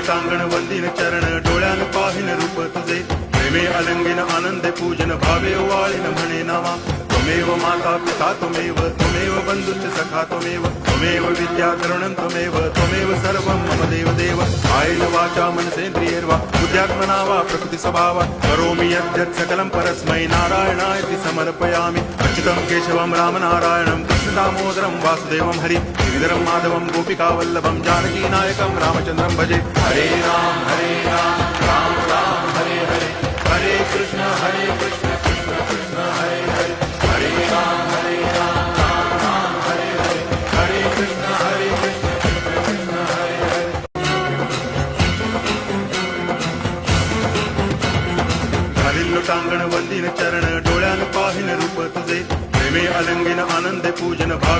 लोटांगण वंदिन चरण डोळ्यान पाहिन रूप तुझे प्रेमे अलंगिन आनंदे पूजन भावे वाळीन म्हणे नामा त्वमेव माता पिता त्वमेव बंधुश्च सखा त्वमेव विद्या करुणं त्वमेव सर्वं मम देव आयेन वाचा मनसेन्द्रियैर्वा बुद्ध्यात्मना वा प्रकृति स्वभावा करोमि यद्यत् सकलं परस्मै नारायणायति समर्पयामि अच्युतं केशवं रामनारायणं कृष्णदामोदरं वासुदेवं हरि गिरिधरं माधवं गोपिकावल्लभं जानकीनायकं रामचन्द्रं भजे हरे राम राम राम हरे हरे हरे कृष्ण कृष्ण कृष्ण हरे हरे हरे राम राम राम हरे हरे हरे कृष्ण कृष्ण कृष्ण हरे हरे घालील लोटांगण वंदिन चरण डोळ्यान पाहिन रूप तुझे प्रेमे अलंगिन आनंदे पूजन भावे